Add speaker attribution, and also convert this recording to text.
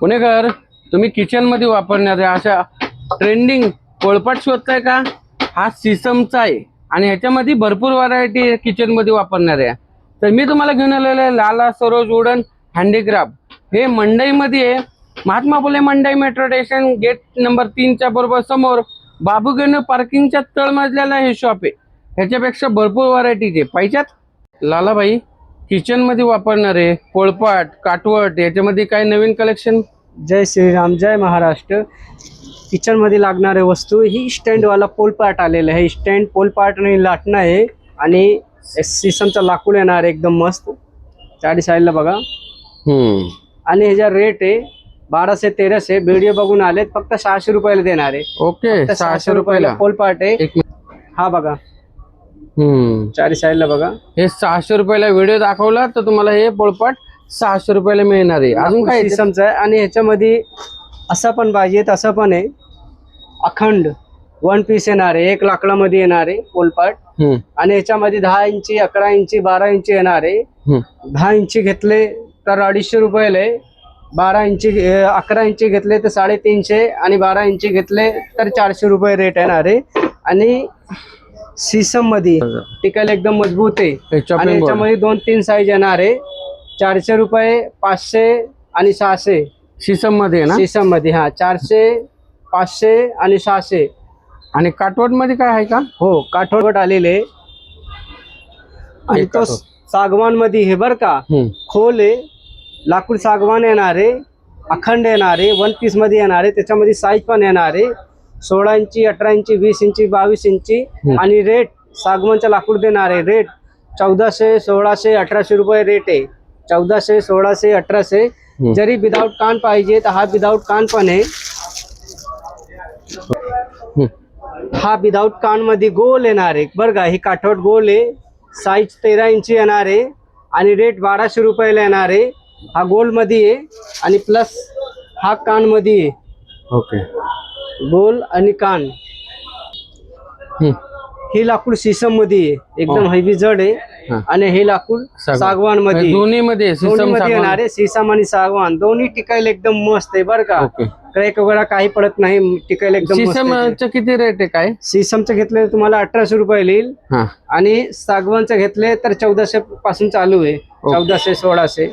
Speaker 1: पुणेकर, तुम्ही किचन मध्ये वापरणाऱ्या अशा ट्रेंडिंग पोळपाट शोधताय का? हा सिसमचा आहे आणि ह्याच्यामध्ये भरपूर व्हरायटी आहे किचन मध्ये वापरणाऱ्या. तर मी तुम्हाला घेऊन आलेलो आहे लाला सरोज वुडन हँडीक्राफ्ट. हे मंडईमध्ये आहे, महात्मा फुले मंडई मेट्रो स्टेशन गेट नंबर 3च्या बरोबर समोर बाबूगेनू पार्किंगच्या तळमजल्याला हे शॉप आहे. ह्याच्यापेक्षा भरपूर व्हरायटीज आहे. पाहिजेत? लालाबाई, किचन मध्ये वापरणारे पोळपाट काटवट याच्यामध्ये काय नवीन कलेक्शन?
Speaker 2: जय श्रीराम, जय महाराष्ट्र. किचन मध्ये लागणारे वस्तू ही स्टँड वाला पोलपाट आलेला आहे. स्टँड पोलपाट आणि लाटणं आहे आणि सिसमचा लाकूड येणार एकदम मस्त. चारी साईडला बघा. आणि ह्याचा रेट आहे 1213. व्हिडिओ बघून आलेत, फक्त 600 रुपयाला देणार आहे.
Speaker 1: ओके, 600 रुपयाला
Speaker 2: पोलपाट आहे. हा बघा, चारी साईडला बघा.
Speaker 1: हे 600 रुपयाला व्हिडिओ दाखवला तर तुम्हाला हे पोळपाट 600 रुपयाला मिळणार आहे. अजून काय
Speaker 2: सिसमचं आहे आणि ह्याच्यामध्ये असं पण पाहिजे तसं पण आहे. अखंड 1 पीस येणार आहे, 1 लाकडामध्ये येणार आहे पोलपाट. आणि ह्याच्यामध्ये 10 इंची 11 इंची 12 इंची येणार आहे. 10 इंची घेतले तर 250 रुपयाला आहे. 12 इंची 11 इंची घेतले तर 350 आणि 12 इंची घेतले तर 400 रुपये रेट येणार आहे. आणि सिसम मध्ये टिकायला एकदम मजबूत आहे. आणि ह्याच्यामध्ये 2-3 साईज येणार आहे. 400 रुपये, 500 आणि 600.
Speaker 1: सिसम मध्ये ना?
Speaker 2: सिसम मध्ये हा 400, 500 आणि 600.
Speaker 1: आणि काटवट मध्ये काय आहे का?
Speaker 2: हो, काठवट आलेले. आणि तो सागवान मध्ये हे बर का, खोल आहे, लाकूड सागवान येणार आहे, अखंड येणार आहे, 1 पीस मध्ये येणार आहे. त्याच्यामध्ये साईज पण येणार आहे 16 इंची 18 इंची 20 इंची 22 इंची. आणि रेट सागवानचं लाकूड देणार आहे. रेट 1400, 1600, 1800 रुपये रेट आहे. 1400, 1600, 1800. जरी विदाउट कान पाहिजे तर हा विदाउट कान पण आहे. हा विदाउट कान मध्ये गोल येणार आहे बरं का. ही काठवट गोल आहे, साईज 13 इंची येणार आहे आणि रेट 1200 रुपयाला येणार आहे. हा गोल मध्ये आहे आणि प्लस हा कान मध्ये आहे.
Speaker 1: ओके,
Speaker 2: गोल आणि कान. हे लाकूड सिसम मध्ये आहे, एकदम हेवी जड आहे. आणि हे लाकूड सागवान मध्ये,
Speaker 1: दोन्ही मध्ये
Speaker 2: येणार आहे. सिसम आणि सागवान दोन्ही टिकायला एकदम मस्त आहे बरं का. क्रॅक वगैरे काही पडत नाही, टिकायला एकदम मस्त आहे.
Speaker 1: सिसमचं किती रेट आहे? काय
Speaker 2: सिसमचं घेतले तुम्हाला 1800 रुपये येईल. आणि सागवानचं घेतले तर 1400 पासून चालू आहे. 1400, 1600.